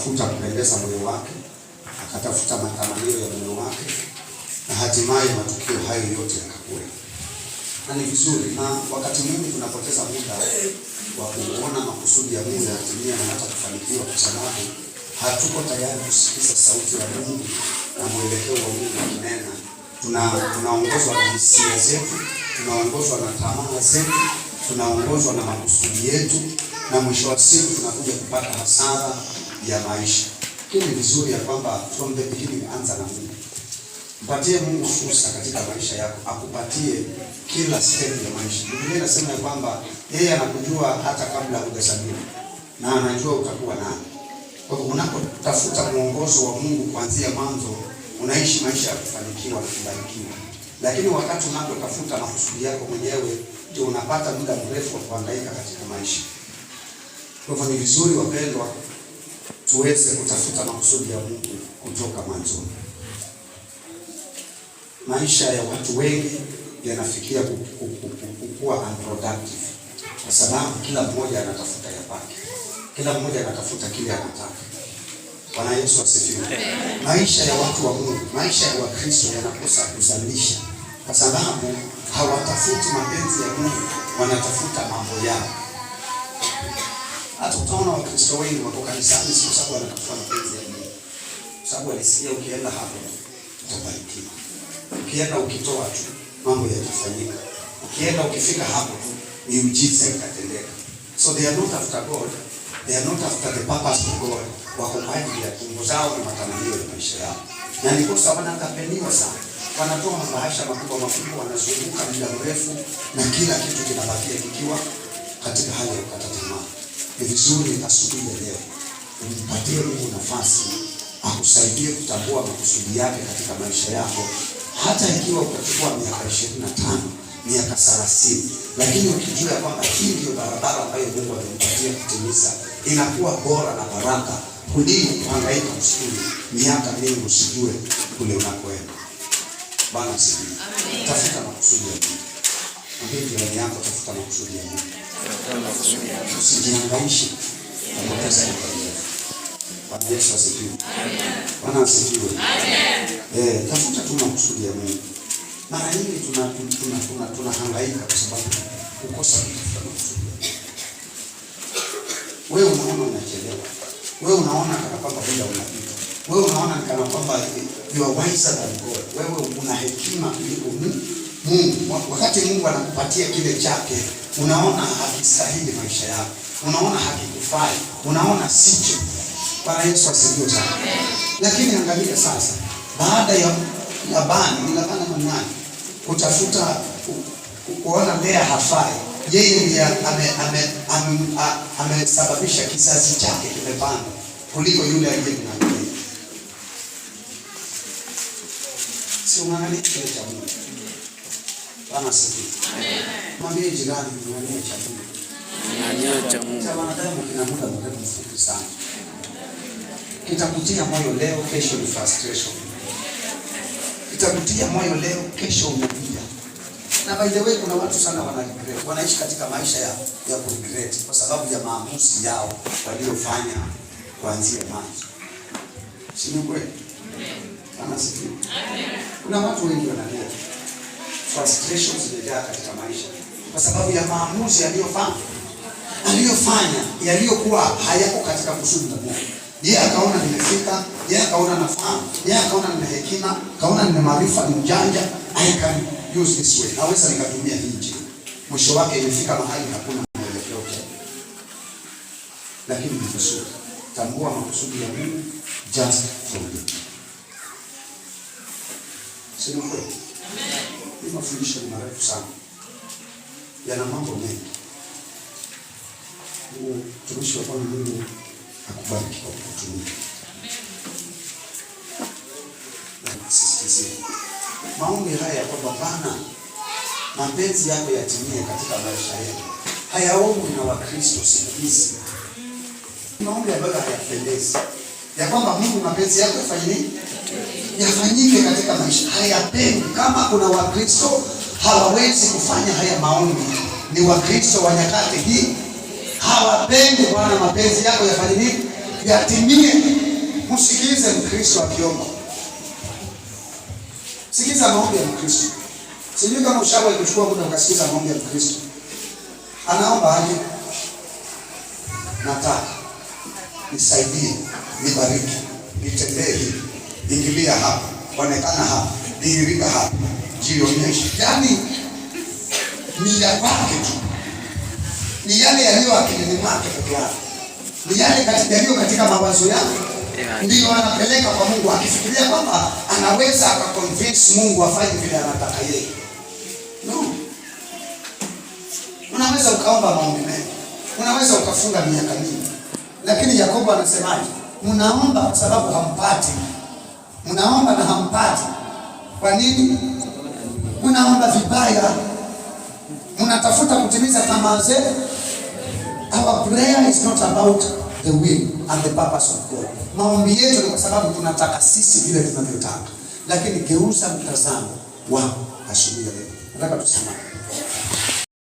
akatafuta kupendeza moyo wake, akatafuta matamanio ya moyo wake, na hatimaye matukio hayo yote yakakuwa. Na ni vizuri, na wakati mwingi tunapoteza muda wa kuona makusudi ya Mungu yatimia na hata kufanikiwa, kwa sababu hatuko tayari kusikiza sauti ya Mungu na mwelekeo wa Mungu akinena. Tunaongozwa na hisia zetu, tunaongozwa na tamaa zetu, tunaongozwa na makusudi yetu, na mwisho wa siku tunakuja kupata hasara ya maisha. Kile ni vizuri ya kwamba from the beginning anza na Mungu. Mpatie Mungu fursa katika maisha yako, akupatie kila step ya maisha. Biblia inasema ya kwamba yeye anakujua hata kabla hujazaliwa na anajua utakuwa nani. Kwa hivyo unapotafuta mwongozo wa Mungu kuanzia mwanzo, unaishi maisha ya kufanikiwa na kubarikiwa. Lakini wakati unapotafuta makusudi yako mwenyewe, ndio unapata muda mrefu wa kuhangaika katika maisha. Kwa hivyo ni vizuri wapendwa, tuweze kutafuta makusudi ya Mungu kutoka mwanzo. Maisha ya watu wengi yanafikia kuwa unproductive, kwa sababu kila mmoja anatafuta ya kwake. Kila mmoja anatafuta kile anataka. Bwana Yesu asifiwe. Maisha ya watu wa Mungu, maisha ya Wakristo yanakosa kuzalisha, kwa sababu hawatafuti mapenzi ya Mungu, wanatafuta mambo yao. Hata utaona Wakristo wengi wako kanisani sio sababu wanatafuta mapenzi ya Mungu, sababu walisikia ukienda hapo utabarikiwa. Ukienda ukitoa tu mambo yatafanyika. Ukienda ukifika hapo tu miujiza itatendeka. So they are not after God. They are not after the purpose of God. Wako kwa ajili ya tumbo zao na matamanio ya maisha yao. Na ndipo sababu wanakapeniwa sana. Wanatoa mabahasha makubwa, wanazunguka muda mrefu na kila kitu kinabakia kikiwa katika hali ya kukata tamaa. Ni vizuri asubuhi ya leo umpatie Mungu nafasi akusaidie kutambua makusudi yake katika maisha yako. Hata ikiwa utachukua miaka 25, miaka 30, lakini ukijua kwamba hii ndio barabara ambayo Mungu amempatia kutimiza, inakuwa bora na baraka kuliko kuhangaika usiku miaka mingi usijue kule unakoenda. Bwana asifiwe. Tafuta makusudi ya Mungu. Mwambie jirani yako, tafuta makusudi ya Mungu. Usijihangaishe na kupoteza muda. Bwana Yesu asifiwe. Bwana asifiwe. Tafuta tu makusudi ya Mungu. Mara nyingi tunahangaika kwa sababu kukosa kutafuta makusudi ya Mungu. Wewe unaona unachelewa. Wewe unaona kana kwamba muda unapita. Wewe unaona kana kwamba you are wiser than God. Wewe una hekima kuliko Mungu. Wakati Mungu anakupatia kile chake, unaona hakistahili maisha yako. Unaona hakikufai. Unaona sicho. Bwana Yesu asifiwe sana. Lakini angalia sasa, baada ya Labani nani kutafuta kuona Lea hafai, yeye ndiye amesababisha kizazi chake kimepanda kuliko yule aliyemwamini. Sio maana cha Mungu. Bwana asifiwe. Mwambie jirani, mwambie cha Mungu. Mwambie cha Mungu. Cha wanadamu kina muda mfupi sana. Kitakutia moyo leo, kesho ni frustration. Kitakutia moyo leo, kesho unakuja. Na by the way, kuna watu sana wanaregret. Wanaishi katika maisha ya regret kwa sababu ya maamuzi yao waliofanya kuanzia mwanzo. Si ni kweli? Kama siku. Kuna watu wengi wanalia. Frustrations zimejaa katika maisha kwa sababu ya maamuzi aliyofanya yaliyokuwa hayako katika kusudi la Mungu. Yeye akaona nimefika, yeye akaona nafahamu, yeye akaona nina hekima, akaona nina maarifa, ni mjanja, I can use this way. Naweza nikatumia hii njia. Mwisho wake imefika mahali hakuna mwelekeo tena. Lakini ni vizuri tambua makusudi ya Mungu just for you. Sio kweli? Amen. Hii mafundisho ni marefu sana. Yana mambo mengi. Tumishi wa Mungu akubariki kwa kutumia. Maombi haya ya kwamba Bwana, mapenzi yako yatimie katika maisha yetu, hayaombwi na Wakristo siku hizi. Maombi ambayo hayapendezi. Ya kwamba Mungu, mapenzi yako yafanyike katika maisha. Hayapendi. Kama kuna Wakristo hawawezi kufanya haya maombi, ni Wakristo wa nyakati hii. Hawapendi Bwana, mapenzi yako yatimie. Msikilize Mkristo akiomba. Sikiza maombi ya Mkristo. Sijui kama ushawahi kuchukua muda ukasikiza maombi ya Mkristo. Anaomba aje? Nataka nisaidie, nibariki, nitendee hivi, ingilia hapa, onekana hapa, dhihirika hapa, jionyeshe. Yaani ni ya kwake tu, ni yale yaliyo akilini mwake peke yake, ni yale yaliyo katika mawazo yake, ndio anapeleka kwa Mungu, akifikiria kwamba anaweza akaconvince Mungu afanye vile anataka yeye. No. Unaweza ukaomba maombi mengi, unaweza ukafunga miaka mingi, lakini Yakobo anasemaje? Mnaomba kwa sababu hampati. Mnaomba na hampati. Kwa nini? Mnaomba vibaya. Mnatafuta kutimiza tamaa zenu. Our prayer is not about the will and the purpose of God. Maombi yetu ni kwa sababu tunataka sisi vile tunavyotaka. Lakini geuza mtazamo wako asubuhi leo. Nataka tusimame.